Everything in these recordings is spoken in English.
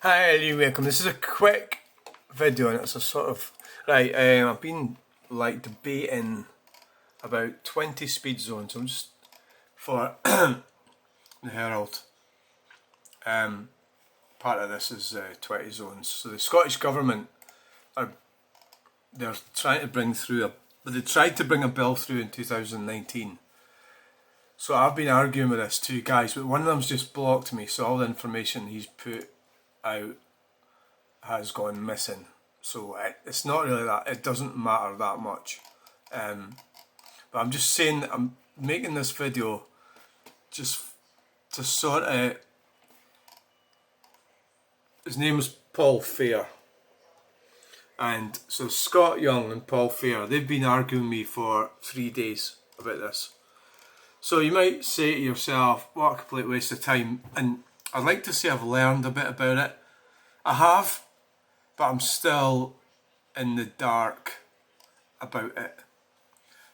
Hi, welcome. This is a quick video and it's a sort of... Right, I've been debating about 20 speed zones. I'm just... For the Herald. Part of this is 20 zones. So the Scottish Government they're trying to bring through they tried to bring a bill through in 2019. So I've been arguing with this two guys, but one of them's just blocked me, so all the information he's put out has gone missing. So it's not really that, it doesn't matter that much. But I'm just saying, I'm making this video just to sort of... His name is Paul Fair. And so Scott Young and Paul Fair, they've been arguing with me for 3 days about this. So you might say to yourself, what a complete waste of time. And I'd like to say I've learned a bit about it. I have, but I'm still in the dark about it.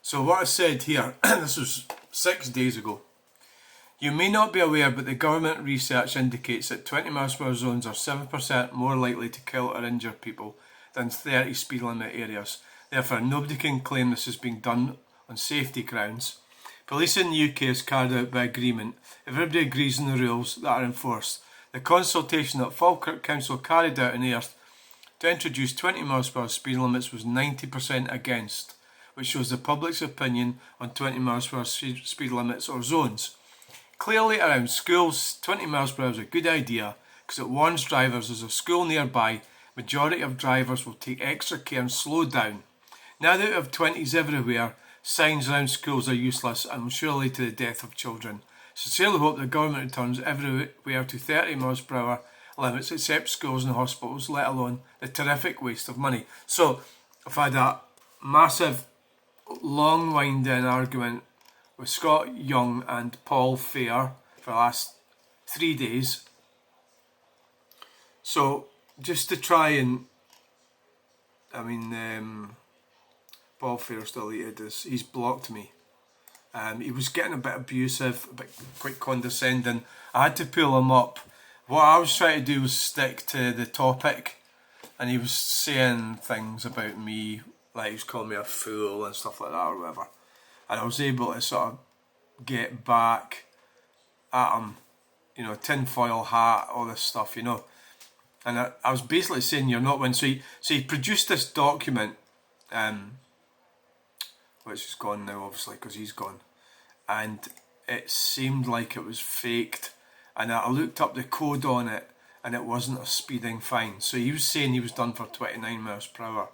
So what I said here, this was 6 days ago. You may not be aware, but the government research indicates that 20 mph zones are 7% more likely to kill or injure people than 30 speed limit areas. Therefore, nobody can claim this is being done on safety grounds. Police in the UK is carried out by agreement. Everybody agrees on the rules that are enforced. The consultation that Falkirk Council carried out in Earth to introduce 20 mph speed limits was 90% against, which shows the public's opinion on 20 mph speed limits or zones. Clearly around schools, 20 mph is a good idea because it warns drivers there's a school nearby. Majority of drivers will take extra care and slow down. Now that we have 20s everywhere, signs around schools are useless and will surely lead to the death of children. Sincerely hope the government returns everywhere to 30 mph limits except schools and hospitals, let alone the terrific waste of money. So I've had a massive, long winding argument with Scott Young and Paul Fair for the last 3 days. So just to try and, Paul Fair's deleted this, he's blocked me. He was getting a bit abusive, a bit quite condescending. I had to pull him up. What I was trying to do was stick to the topic, and he was saying things about me, like he was calling me a fool and stuff like that or whatever. And I was able to sort of get back at him, tinfoil hat, all this stuff, And I was basically saying you're not one. So he produced this document, which is gone now obviously because he's gone, and it seemed like it was faked, and I looked up the code on it and it wasn't a speeding fine. So he was saying he was done for 29 mph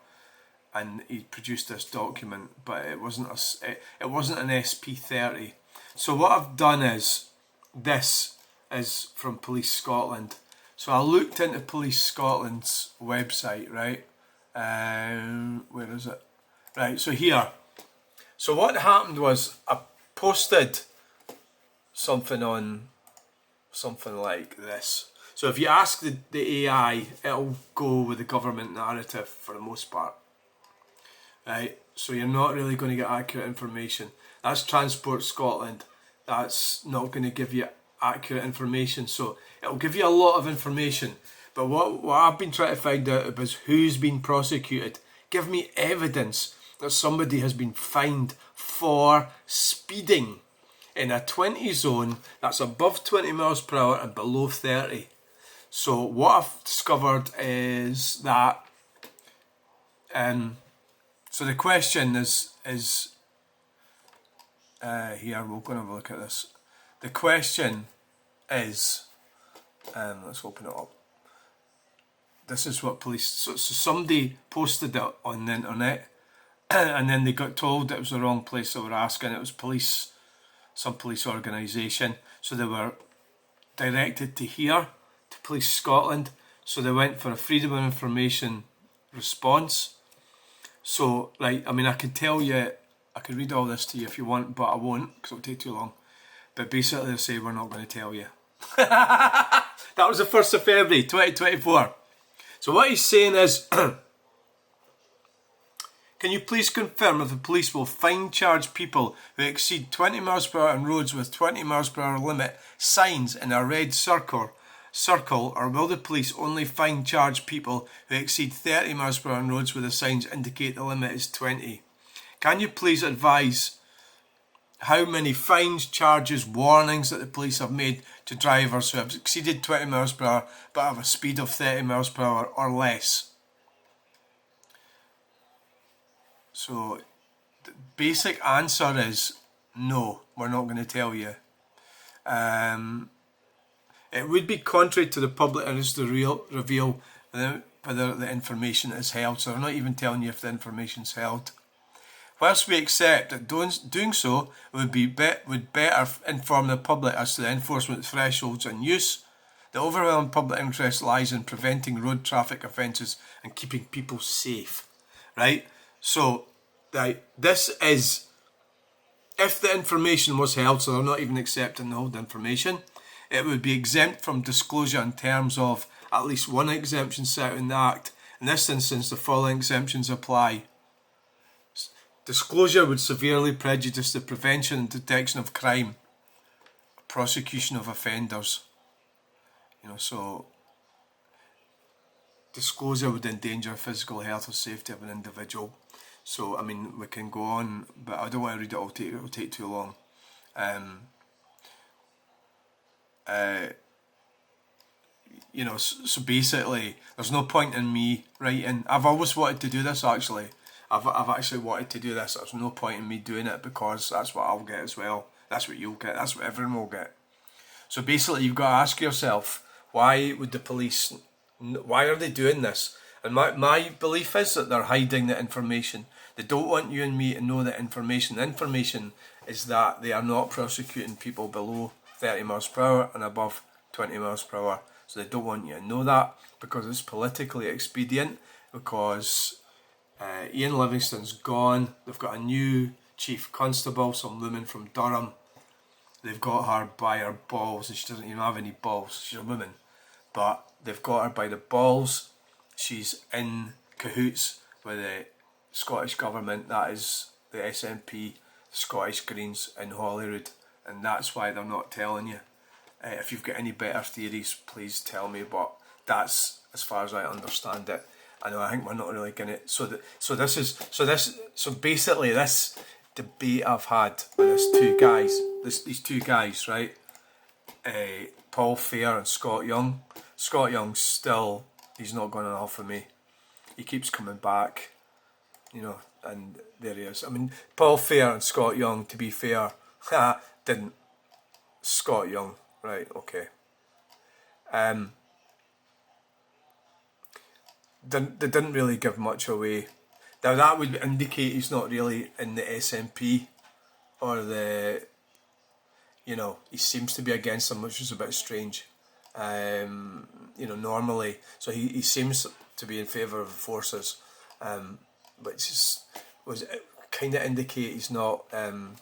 and he produced this document, but it wasn't an SP30. So what I've done is, this is from Police Scotland. So I looked into Police Scotland's website, right? Where is it? Right, so here. So what happened was I posted something on something like this. So if you ask the AI, it'll go with the government narrative for the most part. Right, so you're not really going to get accurate information. That's Transport Scotland. That's not going to give you accurate information. So it'll give you a lot of information. But what I've been trying to find out is who's been prosecuted. Give me evidence that somebody has been fined for speeding in a 20 zone that's above 20 mph and below 30. So what I've discovered is that so the question is here, we're going to have a look at this. The question is, let's open it up. This is what police, so somebody posted it on the internet and then they got told it was the wrong place they were asking. It was some police organisation. So they were directed to here, to Police Scotland. So they went for a Freedom of Information response. So, I could tell you, I could read all this to you if you want, but I won't because it'll take too long. But basically they say we're not going to tell you. That was the 1st of February 2024. So what he's saying is, can you please confirm if the police will fine charge people who exceed 20 mph on roads with 20 mph limit signs in a red circle circle, or will the police only fine charge people who exceed 30 miles per hour on roads where the signs indicate the limit is 20? Can you please advise how many fines, charges, warnings that the police have made to drivers who have exceeded 20 miles per hour but have a speed of 30 miles per hour or less? So the basic answer is no, we're not going to tell you. It would be contrary to the public interest to reveal whether the information is held, so I'm not even telling you if the information is held. Whilst we accept that doing so would better inform the public as to the enforcement thresholds and use, the overwhelming public interest lies in preventing road traffic offences and keeping people safe. Right? So, this is, if the information was held, so they're not even accepting the whole information, it would be exempt from disclosure in terms of at least one exemption set out in the Act. In this instance, the following exemptions apply. Disclosure would severely prejudice the prevention and detection of crime, prosecution of offenders. So disclosure would endanger physical health or safety of an individual. So, I mean, we can go on, but I don't want to read it, it'll take too long. So basically, there's no point in me writing. I've always wanted to do this, actually. I've actually wanted to do this. There's no point in me doing it because that's what I'll get as well. That's what you'll get. That's what everyone will get. So basically, you've got to ask yourself, why would the police, why are they doing this? And my belief is that they're hiding the information. They don't want you and me to know the information. The information is that they are not prosecuting people below 30 miles per hour and above 20 miles per hour. So they don't want you to know that because it's politically expedient, because Ian Livingston's gone. They've got a new chief constable, some woman from Durham. They've got her by her balls, and she doesn't even have any balls. She's a woman, but they've got her by the balls. She's in cahoots with the Scottish Government, that is the SNP, the Scottish Greens in Holyrood, and that's why they're not telling you. If you've got any better theories, please tell me, but that's as far as I understand it. I think we're not really going to. So basically, this debate I've had with these two guys, right? Paul Fair and Scott Young. Scott Young still, he's not going off of me. He keeps coming back, and there he is. I mean, Paul Fair and Scott Young, to be fair, didn't. Scott Young, right? Okay. They didn't really give much away. Now that would indicate he's not really in the SNP or the, he seems to be against them, which is a bit strange. Normally, so he seems to be in favour of the forces, which was kind of indicate he's not an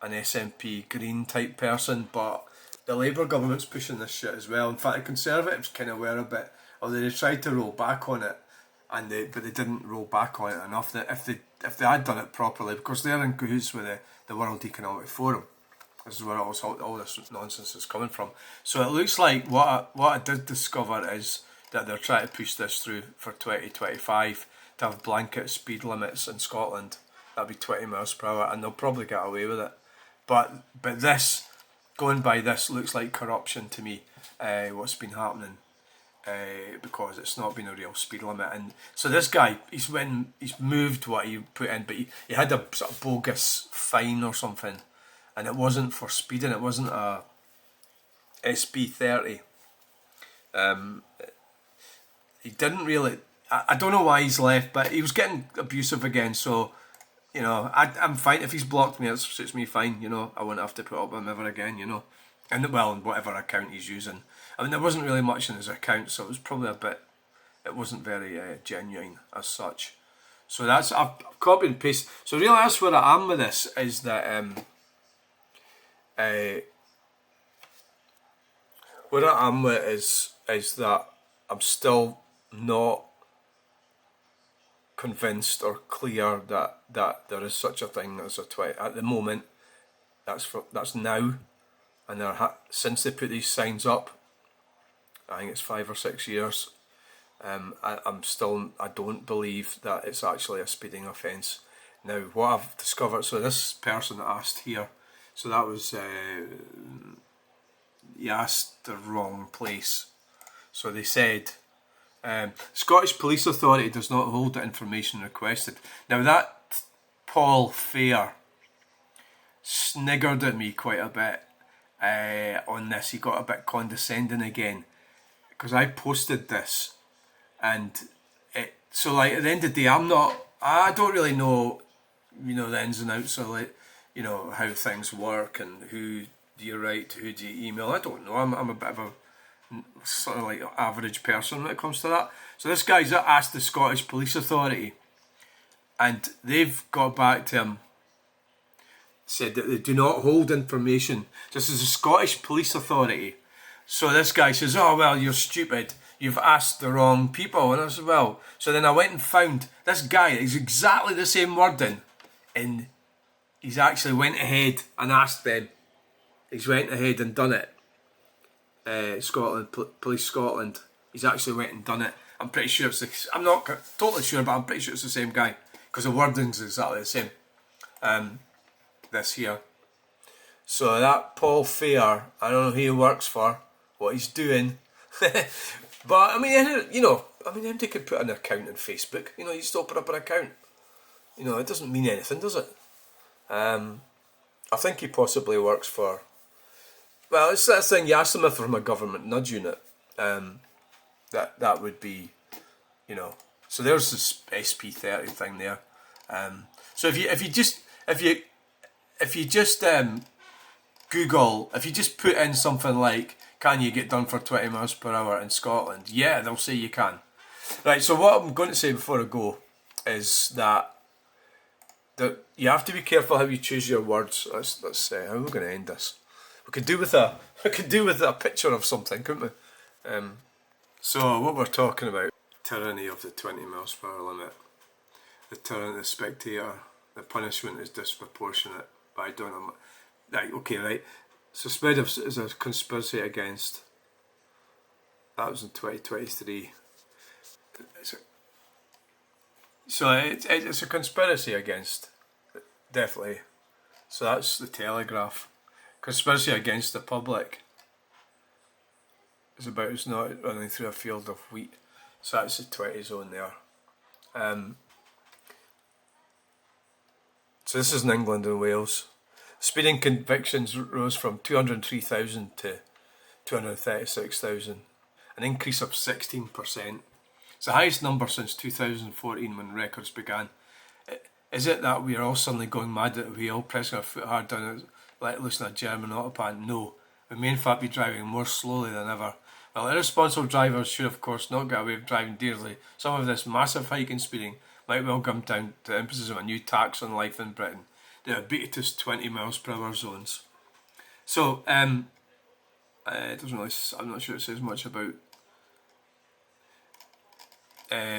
SNP Green type person, but the Labour government's pushing this shit as well. In fact, the Conservatives kind of were a bit, although they tried to roll back on it, but they didn't roll back on it enough. That if they had done it properly, because they're in cahoots with the World Economic Forum. This is where all this nonsense is coming from. So it looks like what I did discover is that they're trying to push this through for 2025 to have blanket speed limits in Scotland. That'd be 20 miles per hour, and they'll probably get away with it. But this, going by this, looks like corruption to me. What's been happening, because it's not been a real speed limit. And so this guy, he's moved what he put in, but he had a sort of bogus fine or something. And it wasn't for speeding, it wasn't a SB30. He didn't really, I don't know why he's left, but he was getting abusive again, so, I'm fine. If he's blocked me, it suits me fine, I won't have to put up with him ever again, And in whatever account he's using. I mean, there wasn't really much in his account, so it was probably it wasn't very genuine as such. So I've copied and pasted. So really that's where I am with this, is that, where I am with is that I'm still not convinced or clear that there is such a thing as a 20 at the moment. That's now, and since they put these signs up, I think it's 5 or 6 years. I don't believe that it's actually a speeding offence. Now, what I've discovered, so this person asked here, so that was, he asked the wrong place. So they said, Scottish Police Authority does not hold the information requested. Now that Paul Fair sniggered at me quite a bit on this. He got a bit condescending again because I posted this, and so like at the end of the day, I don't really know, the ins and outs of like, how things work and who do you write to, who do you email. I don't know. I'm a bit of a sort of like average person when it comes to that. So this guy's asked the Scottish Police Authority, and they've got back to him, said that they do not hold information. This is the Scottish Police Authority. So this guy says, oh well, you're stupid, you've asked the wrong people. And I said, well, so then I went and found this guy, it's exactly the same wording, and he's actually went ahead and asked them. He's went ahead and done it. Scotland, Police Scotland, he's actually went and done it. I'm pretty sure I'm not totally sure, but I'm pretty sure it's the same guy, because the wording's exactly the same. This here. So that Paul Fair, I don't know who he works for, what he's doing. But I mean, anybody could put an account on Facebook. You just open up an account. It doesn't mean anything, does it? I think he possibly works for, well, it's that thing, you ask them if they're from a government nudge unit. That would be, so there's this SP30 thing there. So if you just Google, if you just put in something like, can you get done for 20 miles per hour in Scotland? Yeah, they'll say you can. Right, so what I'm going to say before I go is that you have to be careful how you choose your words. Let's say, how are we going to end this? We could do with a picture of something, couldn't we? So what we're talking about, tyranny of the 20 miles per hour limit, the tyranny of the spectator, the punishment is disproportionate. But I don't know. Right. Suspected is a conspiracy against. That was in 2023. It's a conspiracy against, definitely. So that's the Telegraph. Conspiracy against the public is about us not running through a field of wheat. So that's the 20 zone there. So this is in England and Wales. Speeding convictions rose from 203,000 to 236,000, an increase of 16%. It's the highest number since 2014 when records began. Is it that we are all suddenly going mad at the wheel, pressing our foot hard down it, like loose in a German autobahn? No, we may in fact be driving more slowly than ever. While irresponsible drivers should of course not get away with driving dangerously, some of this massive hike in speeding might well come down to the emphasis of a new tax on life in Britain, the ubiquitous 20 miles per hour zones. So, it doesn't really, I'm not sure it says much about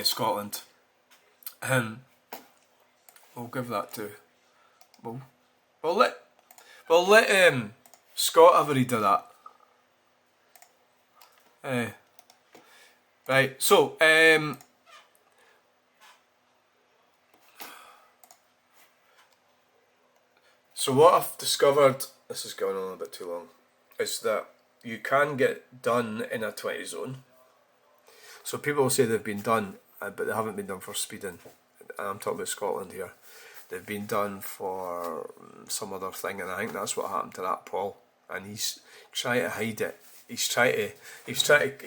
Scotland. We'll give that to, we'll let Scott have a read of that. Right, so what I've discovered, this is going on a bit too long, is that you can get done in a 20 zone. So people will say they've been done, but they haven't been done for speeding. I'm talking about Scotland here. They've been done for some other thing, and I think that's what happened to that Paul. And he's trying to hide it. He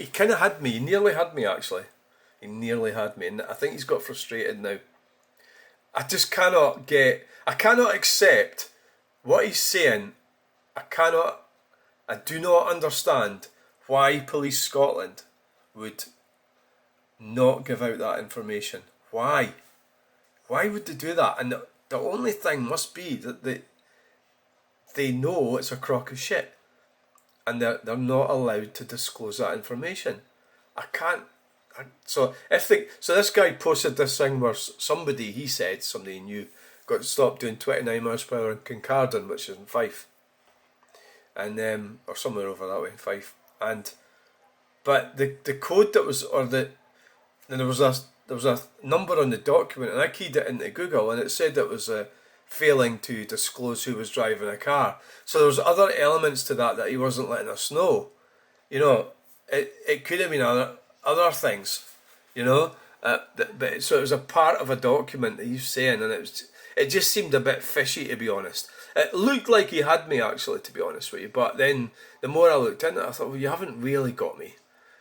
kind of had me. He nearly had me, actually. He nearly had me, and I think he's got frustrated now. I just cannot accept what he's saying. I do not understand why Police Scotland would not give out that information. Why? Why would they do that? And the only thing must be that they know it's a crock of shit, and they're not allowed to disclose that information. So this guy posted this thing where somebody he knew got stopped doing 29 miles per hour in Kincardine, which is in Fife, and or somewhere over that way, Fife, But the code that was, there was a number on the document, and I keyed it into Google, and it said it was failing to disclose who was driving a car. So there was other elements to that he wasn't letting us know. You know, it could have been other things. You know, but so it was a part of a document that he's saying, and it just seemed a bit fishy, to be honest. It looked like he had me, actually, to be honest with you. But then the more I looked into it, I thought, well, you haven't really got me.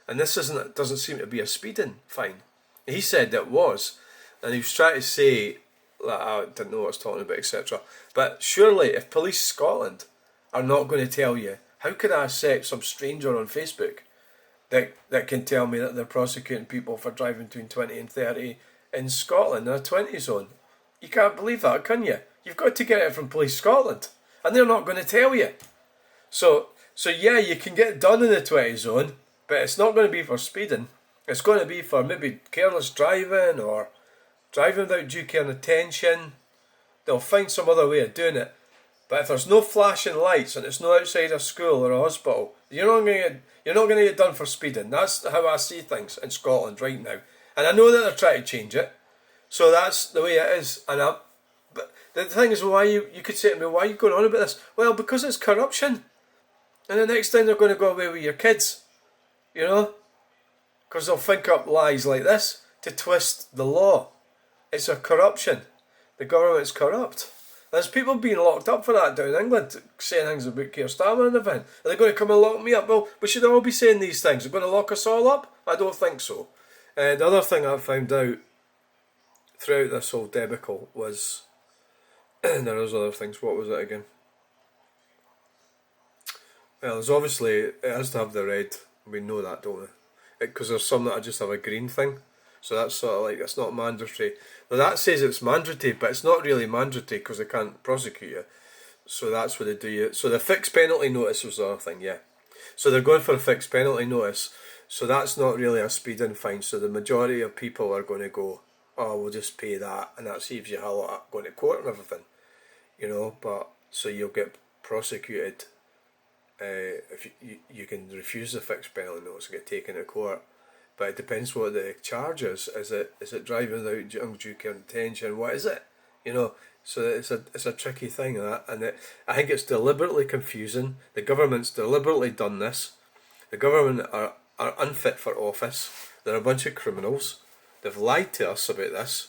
And this doesn't seem to be a speeding fine. He said it was, and he was trying to say that I didn't know what I was talking about, etc. But surely, if Police Scotland are not going to tell you, how could I accept some stranger on Facebook that can tell me that they're prosecuting people for driving between 20 and 30 in Scotland in a 20 zone? You can't believe that, can you? You've got to get it from Police Scotland, and they're not going to tell you. So yeah, you can get done in the 20 zone, but it's not going to be for speeding. It's going to be for maybe careless driving or driving without due care and attention. They'll find some other way of doing it. But if there's no flashing lights and it's not outside a school or a hospital, you're not going to get done for speeding. That's how I see things in Scotland right now. And I know that they're trying to change it. So that's the way it is. But the thing is, why you could say to me, why are you going on about this? Well, because it's corruption. And the next time they're going to go away with your kids. You know? Because they'll think up lies like this to twist the law. It's a corruption. The government's corrupt. There's people being locked up for that down in England, saying things about Keir Starmer and everything. Are they going to come and lock me up? Well, we should all be saying these things. They're going to lock us all up? I don't think so. The other thing I found out throughout this whole debacle was, there was other things. What was it again? Well, there's obviously, it has to have the red. We know that, don't we? Because there's some that just have a green thing. So that's sort of like, it's not mandatory. Now that says it's mandatory, but it's not really mandatory because they can't prosecute you. So that's what they do. So the fixed penalty notice was the other thing, yeah. So they're going for a fixed penalty notice. So that's not really a speeding fine. So the majority of people are going to go, oh, we'll just pay that, and that saves you a lot of going to court and everything. You know, but so you'll get prosecuted. If you can refuse the fixed penalty notice and get taken to court. But it depends what the charge is. Is it driving without undue care and attention? What is it? You know, so it's a tricky thing, that, and I think it's deliberately confusing. The government's deliberately done this. The government are unfit for office. They're a bunch of criminals. They've lied to us about this.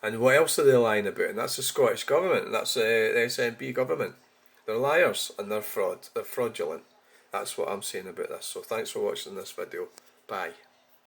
And what else are they lying about? And that's the Scottish government. And that's the SNP government. They're liars and they're fraud. They're fraudulent. That's what I'm saying about this. So thanks for watching this video. Bye.